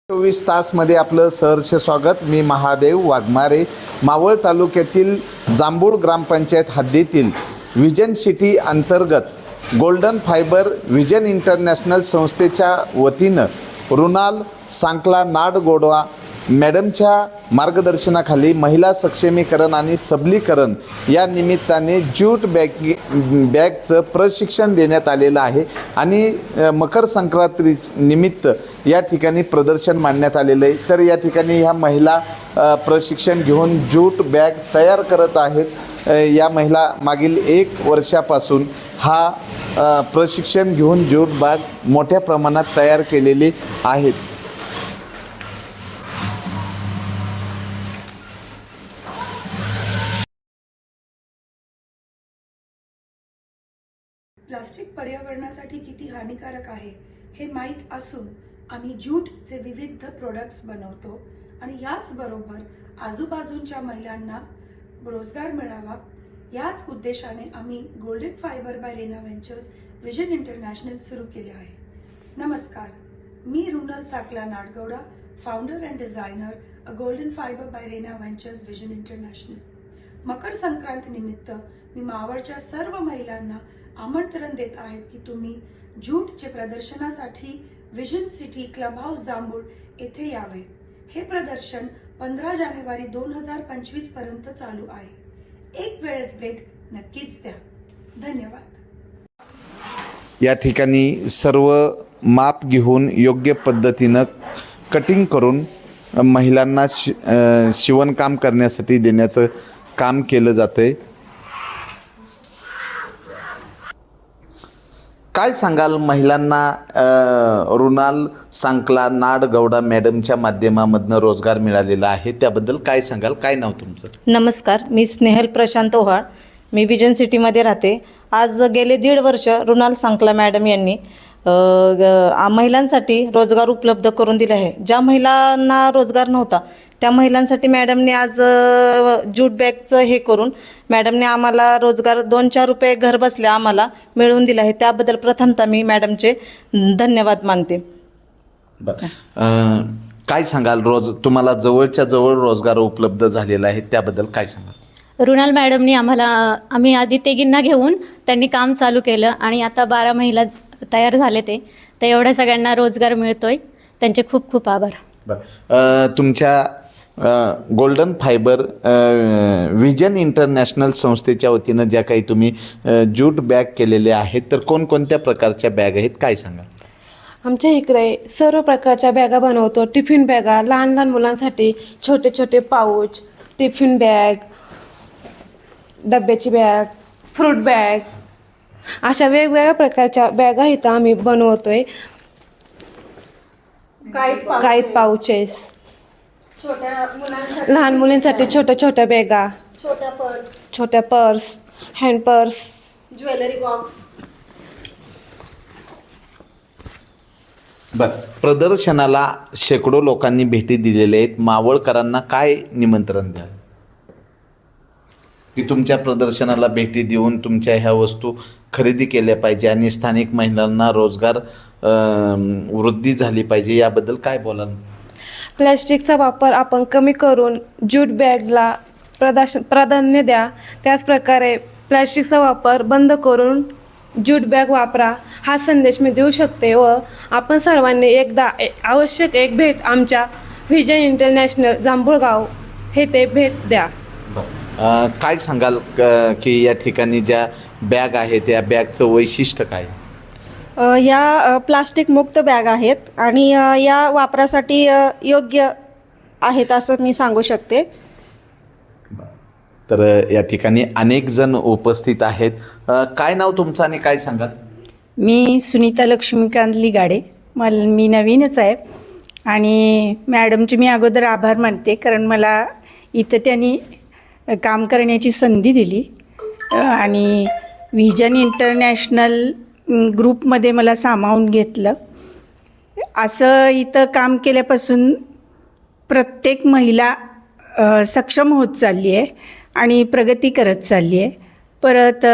24 तासमध्ये आपलं सहर्ष स्वागत. मी महादेव वाघमारे. मावळ तालुक्यातील जांभूळ ग्रामपंचायत हद्दीतील विजन सिटी अंतर्गत गोल्डन फायबर विजन इंटरनॅशनल संस्थेच्या वतीनं रुणाल सांकला नाडगोडवा मॅडमच्या मार्गदर्शनाखाली महिला सक्षमीकरण आणि सबलीकरण या निमित्ताने ज्यूट बॅगचं प्रशिक्षण देण्यात आलेलं आहे आणि मकर संक्रांती निमित्त या ठिकाणी प्रदर्शन मांडण्यात आलेलं आहे. तर या ठिकाणी ह्या महिला प्रशिक्षण घेऊन ज्यूट बॅग तयार करत आहेत. या महिला मागील 1 वर्षापासून हा प्रशिक्षण घेऊन ज्यूट बॅग मोठ्या प्रमाणात तयार केलेली आहेत. प्लास्टिक पर्यावरणासाठी किती हानिकारक आहे हे माहीत असून आम्ही ज्यूटचे विविध प्रोडक्ट्स बनवतो आणि याच बरोबर आजूबाजूच्या महिलांना रोजगार मिळावा याच उद्देशाने आम्ही golden fibre by Rena ventures vision international सुरू केले आहे. नमस्कार, मी Runal Sankla Nadgouda, founder and designer a golden fibre by Rena ventures vision international. Makar Sankranti निमित्त मी मावळच्या सर्व महिलांना आमंत्रण देत आहेत की तुम्ही ज्यूटचे प्रदर्शनासाठी विजन सिटी क्लब हाऊस जांभूळ येथे यावे. हे प्रदर्शन 15 जानेवारी 2025 पर्यंत चालू आहे. एक वेळेस भेट नक्कीच द्या. धन्यवाद. या ठिकाणी सर्व माप घेऊन योग्य पद्धतीनं कटिंग करून महिलांना शिवणकाम करण्यासाठी देण्याचं काम केलं जातंय. काय सांगाल महिलांना रुणाल सांकला नाडगौडा मॅडमच्या माध्यमामधनं रोजगार मिळालेला आहे त्याबद्दल काय सांगाल? काय नाव तुमचं? नमस्कार, मी स्नेहल प्रशांत ओहाळ. मी विजन सिटीमध्ये राहते. आज गेले 1.5 वर्ष रुणाल सांकला मॅडम यांनी महिलांसाठी रोजगार उपलब्ध करून दिले आहे. ज्या महिलांना रोजगार नव्हता त्या महिलांसाठी मॅडमने आज ज्यूट बॅगचं हे करून मॅडमने आम्हाला रोजगार 2-4 रुपये घर बसल्या आम्हाला मिळवून दिला आहे. त्याबद्दल प्रथमतः मी मॅडमचे धन्यवाद मानते. काय सांगाल? तुम्हाला जवळच्या जवळ रोजगार उपलब्ध झालेला आहे त्याबद्दल काय सांगाल? रुणाल मॅडमनी आम्ही आधी तिघींना घेऊन त्यांनी काम चालू केलं आणि आता 12 महिला तयार झाले. ते एवढ्या सगळ्यांना रोजगार मिळतोय. त्यांचे खूप खूप आभार. तुमच्या गोल्डन फायबर विजन इंटरनॅशनल संस्थेच्या वतीनं ज्या काही तुम्ही ज्यूट बॅग केलेले आहेत तर कोणकोणत्या प्रकारच्या बॅग आहेत काय सांगाल? आमच्या इकडे सर्व प्रकारच्या बॅगा बनवतो. टिफिन बॅगा, लहान लहान मुलांसाठी छोटे छोटे पाऊच, टिफिन बॅग, डब्याची बॅग, फ्रूट बॅग, अशा वेगवेगळ्या प्रकारच्या बॅगा इथं आम्ही बनवतोय. काहीत पाऊचेस, लहान मुलींसाठी छोट्या छोट्या बॅगा, छोट्या purse, hand purse, jewellery box. प्रदर्शनाला शेकडो लोकांनी भेटी दिलेल्या आहेत. मावळकरांना काय निमंत्रण द्याल की तुमच्या प्रदर्शनाला भेटी देऊन तुमच्या ह्या वस्तू खरेदी केल्या पाहिजे आणि स्थानिक महिलांना रोजगार वृद्धी झाली पाहिजे याबद्दल काय बोलाल? प्लॅस्टिकचा वापर आपण कमी करून ज्यूट बॅगला प्राधान्य द्या. त्याचप्रकारे प्लॅस्टिकचा वापर बंद करून ज्यूट बॅग वापरा हा संदेश मी देऊ शकते. व आपण सर्वांनी एकदा आवश्यक एक भेट आमच्या विजन इंटरनॅशनल जांभूळगाव हे ते भेट द्या. काय सांगाल की या ठिकाणी ज्या बॅग आहे त्या बॅगचं वैशिष्ट्य काय? या प्लास्टिक मुक्त बॅग आहेत आणि या वापरासाठी योग्य आहेत असं मी सांगू शकते. तर या ठिकाणी अनेक जण उपस्थित आहेत. काय नाव तुमचं आणि काय सांगाल? मी सुनीता लक्ष्मीकांत लिगाडे. मी नवीनच आहे आणि मॅडमचे मी अगोदर आभार मानते कारण मला इथं त्यांनी काम करण्याची संधी दिली आणि विजन इंटरनॅशनल ग्रुपमध्ये मला सामावून घेतलं. असं इथं काम केल्यापासून प्रत्येक महिला सक्षम होत चालली आहे आणि प्रगती करत चालली आहे. परत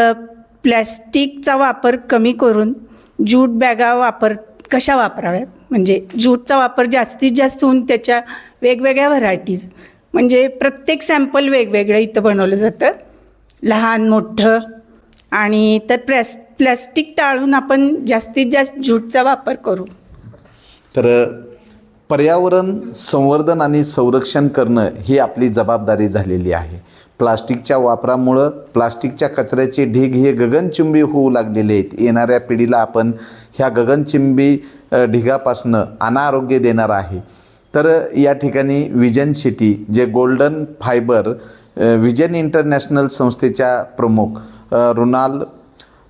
प्लॅस्टिकचा वापर कमी करून ज्यूट बॅगा कशा वापराव्यात म्हणजे ज्यूटचा वापर जास्तीत जास्त होऊन त्याच्या वेगवेगळ्या व्हरायटीज, म्हणजे प्रत्येक सॅम्पल वेगवेगळं इथं बनवलं जातं, लहान मोठं. आणि तर प्लॅस्टिक टाळून आपण जास्तीत जास्त ज्यूटचा वापर करू. तर पर्यावरण संवर्धन आणि संरक्षण करणं ही आपली जबाबदारी झालेली आहे. प्लास्टिकच्या वापरामुळं प्लास्टिकच्या कचऱ्याचे ढीग हे गगनचुंबी होऊ लागलेले आहेत. येणाऱ्या पिढीला आपण ह्या गगनचुंबी ढिगापासनं अनारोग्य देणार आहे. तर या ठिकाणी विजन सिटी जे गोल्डन फायबर विजन इंटरनॅशनल संस्थेच्या प्रमुख रुणाल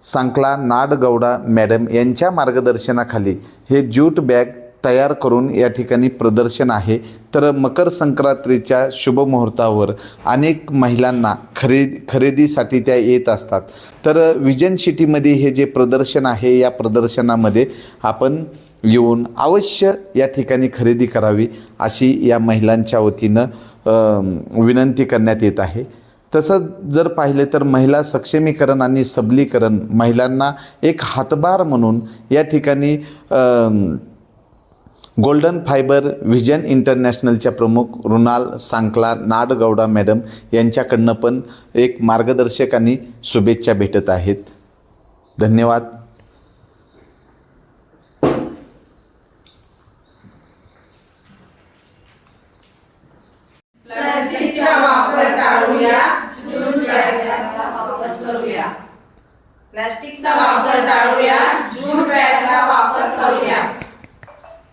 सांकला नाडगौडा मॅडम यांच्या मार्गदर्शनाखाली हे ज्यूट बॅग तयार करून या ठिकाणी प्रदर्शन आहे. तर मकर संक्रांतीच्या शुभमुहूर्तावर अनेक महिलांना खरेदीसाठी त्या येत असतात. तर विजन सिटीमध्ये हे जे प्रदर्शन आहे, या प्रदर्शनामध्ये आपण येऊन अवश्य या ठिकाणी खरेदी करावी अशी या महिलांच्या वतीनं विनंती करण्यात येत आहे. तसंच जर पाहिलं तर महिला सक्षमीकरण आणि सबलीकरण, महिलांना एक हातभार म्हणून या ठिकाणी गोल्डन फायबर विजन इंटरनॅशनलच्या प्रमुख रुणाल सांकला नाडगौडा मॅडम यांच्याकडनं पण एक मार्गदर्शक आणि शुभेच्छा भेटत आहेत. धन्यवाद. प्लास्टिकचा वापर टाळूया, ज्यूट बॅगचा वापर करूया.